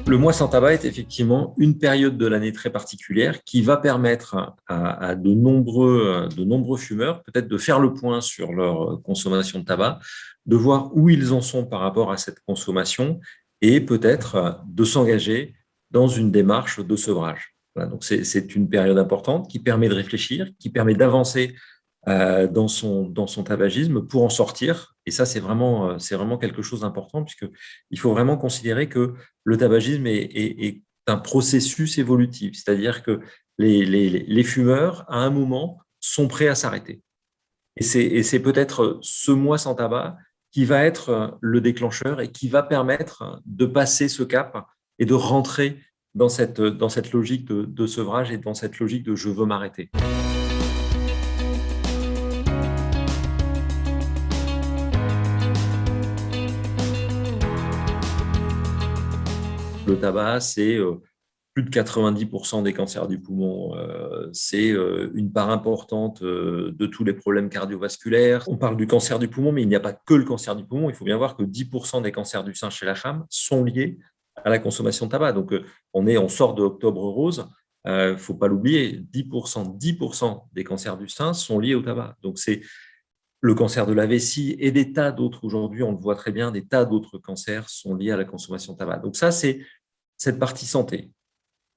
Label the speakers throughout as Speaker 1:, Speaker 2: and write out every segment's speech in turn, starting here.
Speaker 1: Le mois sans tabac est effectivement une période de l'année très particulière qui va permettre à de nombreux fumeurs peut-être de faire le point sur leur consommation de tabac, de voir où ils en sont par rapport à cette consommation et peut-être de s'engager dans une démarche de sevrage. Voilà, donc c'est une période importante qui permet de réfléchir, qui permet d'avancer dans son tabagisme pour en sortir. Et ça, c'est vraiment quelque chose d'important puisqu'il faut vraiment considérer que le tabagisme est un processus évolutif. C'est-à-dire que les fumeurs, à un moment, sont prêts à s'arrêter. Et c'est peut-être ce mois sans tabac qui va être le déclencheur et qui va permettre de passer ce cap et de rentrer dans cette logique de sevrage et dans cette logique de je veux m'arrêter. Le tabac, c'est plus de 90% des cancers du poumon. C'est une part importante de tous les problèmes cardiovasculaires. On parle du cancer du poumon, mais il n'y a pas que le cancer du poumon. Il faut bien voir que 10% des cancers du sein chez la femme sont liés à la consommation de tabac. Donc, on sort de Octobre Rose. Il ne faut pas l'oublier, 10% des cancers du sein sont liés au tabac. Donc, c'est le cancer de la vessie et des tas d'autres aujourd'hui, on le voit très bien, des tas d'autres cancers sont liés à la consommation de tabac. Donc ça, c'est cette partie santé.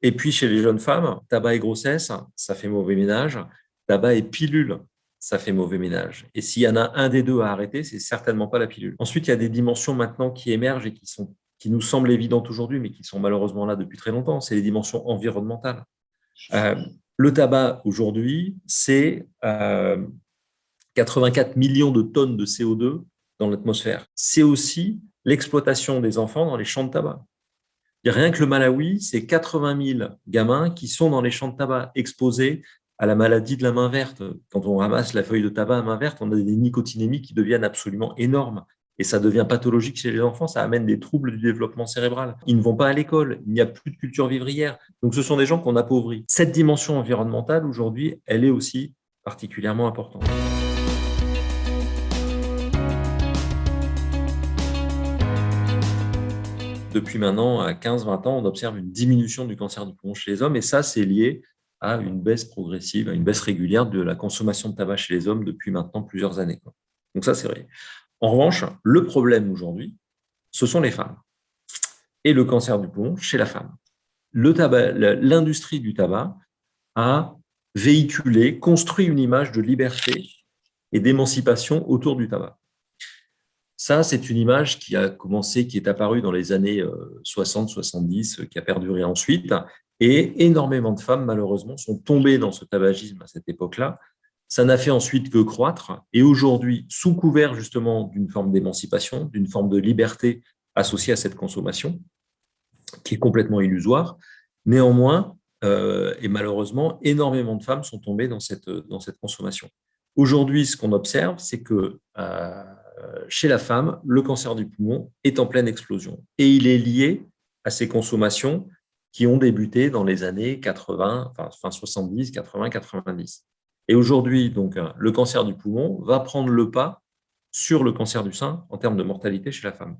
Speaker 1: Et puis, chez les jeunes femmes, tabac et grossesse, ça fait mauvais ménage. Tabac et pilule, ça fait mauvais ménage. Et s'il y en a un des deux à arrêter, c'est certainement pas la pilule. Ensuite, il y a des dimensions maintenant qui émergent et qui nous semblent évidentes aujourd'hui, mais qui sont malheureusement là depuis très longtemps. C'est les dimensions environnementales. Le tabac, aujourd'hui, c'est 84 millions de tonnes de CO2 dans l'atmosphère. C'est aussi l'exploitation des enfants dans les champs de tabac. Et rien que le Malawi, c'est 80 000 gamins qui sont dans les champs de tabac, exposés à la maladie de la main verte. Quand on ramasse la feuille de tabac à main verte, on a des nicotinémies qui deviennent absolument énormes. Et ça devient pathologique chez les enfants, ça amène des troubles du développement cérébral. Ils ne vont pas à l'école, il n'y a plus de culture vivrière. Donc ce sont des gens qu'on appauvrit. Cette dimension environnementale, aujourd'hui, elle est aussi particulièrement importante. Depuis maintenant 15-20 ans, on observe une diminution du cancer du poumon chez les hommes et ça, c'est lié à une baisse progressive, à une baisse régulière de la consommation de tabac chez les hommes depuis maintenant plusieurs années. Donc ça, c'est vrai. En revanche, le problème aujourd'hui, ce sont les femmes et le cancer du poumon chez la femme. L'industrie du tabac a véhiculé, construit une image de liberté et d'émancipation autour du tabac. Ça, c'est une image qui a commencé, qui est apparue dans les années 60-70, qui a perduré ensuite. Et énormément de femmes, malheureusement, sont tombées dans ce tabagisme à cette époque-là. Ça n'a fait ensuite que croître. Et aujourd'hui, sous couvert justement d'une forme d'émancipation, d'une forme de liberté associée à cette consommation, qui est complètement illusoire, néanmoins, et malheureusement, énormément de femmes sont tombées dans cette consommation. Aujourd'hui, ce qu'on observe, c'est que chez la femme, le cancer du poumon est en pleine explosion. Et il est lié à ces consommations qui ont débuté dans les années 80, enfin fin 70, 80, 90. Et aujourd'hui, donc, le cancer du poumon va prendre le pas sur le cancer du sein en termes de mortalité chez la femme.